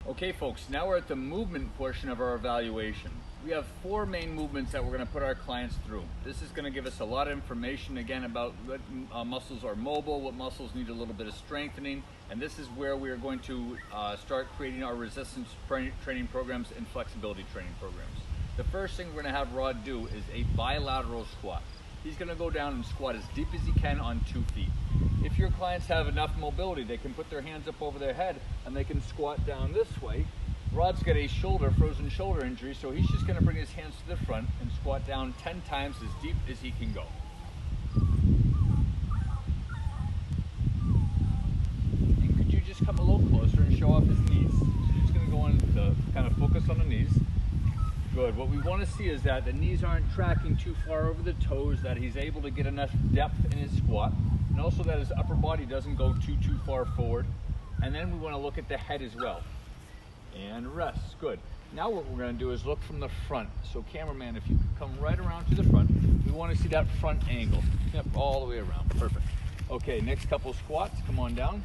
Okay folks, now we're at the movement portion of our evaluation. We have 4 main movements that we're going to put our clients through. This is going to give us a lot of information again about what muscles are mobile, what muscles need a little bit of strengthening, and this is where we are going to start creating our resistance training programs and flexibility training programs. The first thing we're going to have Rod do is a bilateral squat. He's going to go down and squat as deep as he can on 2 feet. If your clients have enough mobility, they can put their hands up over their head and they can squat down this way. Rod's got a frozen shoulder injury, so he's just going to bring his hands to the front and squat down 10 times as deep as he can go. And could you just come a little closer and show off his knees? So you're just going to go on to kind of focus on the knees. Good. What we want to see is that the knees aren't tracking too far over the toes, that he's able to get enough depth in his squat, and also that his upper body doesn't go too far forward. And then we want to look at the head as well. And rest. Good. Now what we're going to do is look from the front. So cameraman, if you come right around to the front, we want to see that front angle. Yep, all the way around. Perfect. Okay, next couple squats. Come on down.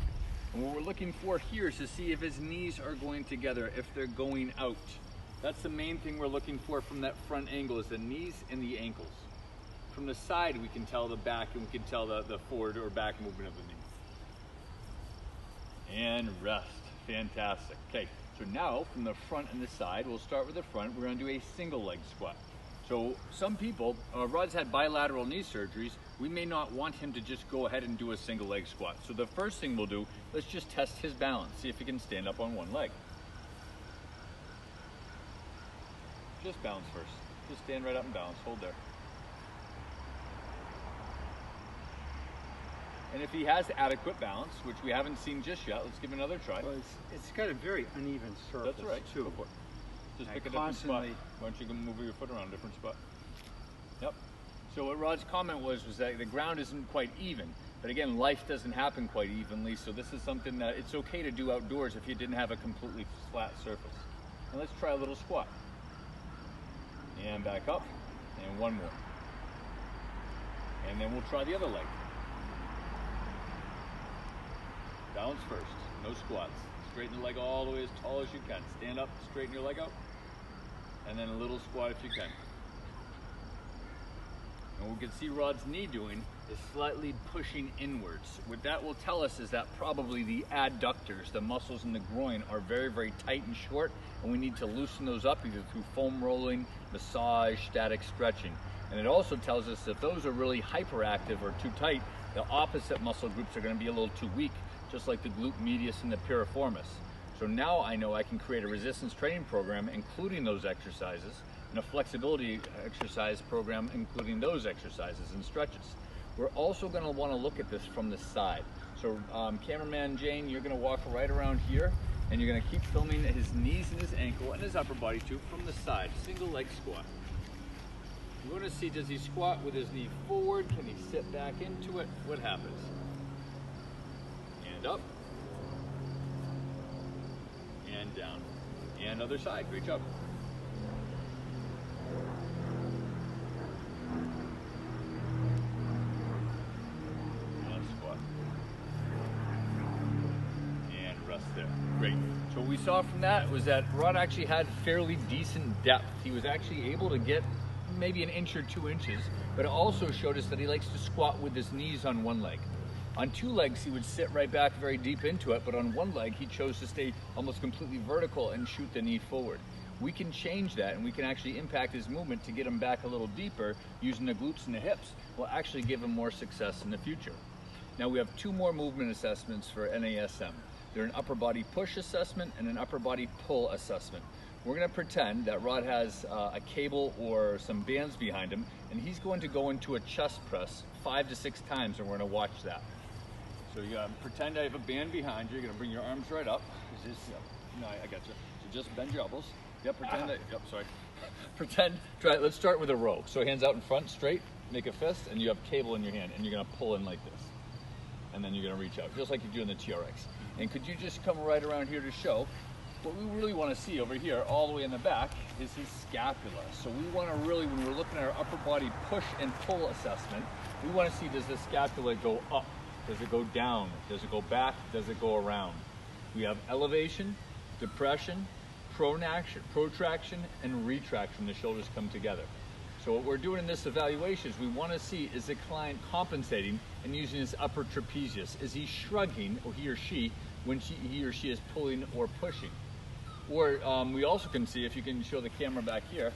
And what we're looking for here is to see if his knees are going together, if they're going out. That's the main thing we're looking for from that front angle, is the knees and the ankles. From the side, we can tell the back, and we can tell the forward or back movement of the knee. And rest. Fantastic. Okay, so now from the front and the side, we'll start with the front. We're going to do a single leg squat. So some people, Rod's had bilateral knee surgeries. We may not want him to just go ahead and do a single leg squat. So the first thing we'll do, let's just test his balance, see if he can stand up on one leg. Just balance first. Just stand right up and balance. Hold there. And if he has adequate balance, which we haven't seen just yet, let's give it another try. Well, it's got a very uneven surface. That's right. Too. Just pick a different spot. Why don't you go move your foot around a different spot? Yep. So what Rod's comment was that the ground isn't quite even. But again, life doesn't happen quite evenly, so this is something that it's okay to do outdoors if you didn't have a completely flat surface. And let's try a little squat. And back up, and one more. And then we'll try the other leg. Balance first, no squats. Straighten the leg all the way as tall as you can. Stand up, straighten your leg out, and then a little squat if you can. And what we can see Rod's knee doing is slightly pushing inwards. What that will tell us is that probably the adductors, the muscles in the groin, are very tight and short, and we need to loosen those up either through foam rolling, massage, static stretching. And it also tells us if those are really hyperactive or too tight, the opposite muscle groups are going to be a little too weak, just like the glute medius and the piriformis. So now I know I can create a resistance training program including those exercises, and a flexibility exercise program including those exercises and stretches. We're also going to want to look at this from the side. So cameraman Jane, you're going to walk right around here, and you're going to keep filming his knees and his ankle and his upper body too from the side. Single leg squat. We're going to see, does he squat with his knee forward? Can he sit back into it? What happens? And up. And down. And other side. Great job. And squat. And rest there. Great. So what we saw from that was that Rod actually had fairly decent depth. He was actually able to get maybe an inch or 2 inches, but it also showed us that he likes to squat with his knees on one leg. On 2 legs, he would sit right back very deep into it, but on 1 leg, he chose to stay almost completely vertical and shoot the knee forward. We can change that, and we can actually impact his movement to get him back a little deeper using the glutes and the hips. Will actually give him more success in the future. Now we have 2 more movement assessments for NASM. They're an upper body push assessment and an upper body pull assessment. We're going to pretend that Rod has a cable or some bands behind him, and he's going to go into a chest press 5 to 6 times, and we're going to watch that. So you pretend I have a band behind you. You're going to bring your arms right up. No, I got you. So just bend your elbows. Yep, pretend that. Yep, sorry. Pretend. Try. Let's start with a row. So hands out in front, straight. Make a fist, and you have cable in your hand, and you're going to pull in like this, and then you're going to reach out, just like you do in the TRX. And could you just come right around here to show? What we really want to see over here, all the way in the back, is his scapula. So we want to really, when we're looking at our upper body push and pull assessment, we want to see, does the scapula go up? Does it go down? Does it go back? Does it go around? We have elevation, depression, protraction, and retraction. The shoulders come together. So what we're doing in this evaluation is we want to see, is the client compensating and using his upper trapezius? Is he shrugging, or he or she, when he or she is pulling or pushing? Or we also can see, if you can show the camera back here,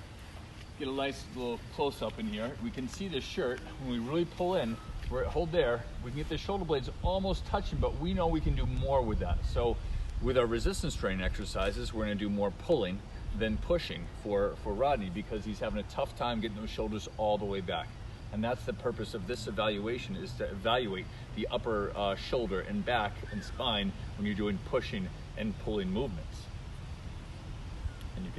get a nice little close-up in here, we can see the shirt. When we really pull in, hold there, we can get the shoulder blades almost touching, but we know we can do more with that. So with our resistance training exercises, we're going to do more pulling than pushing for Rodney, because he's having a tough time getting those shoulders all the way back. And that's the purpose of this evaluation, is to evaluate the upper shoulder and back and spine when you're doing pushing and pulling movements.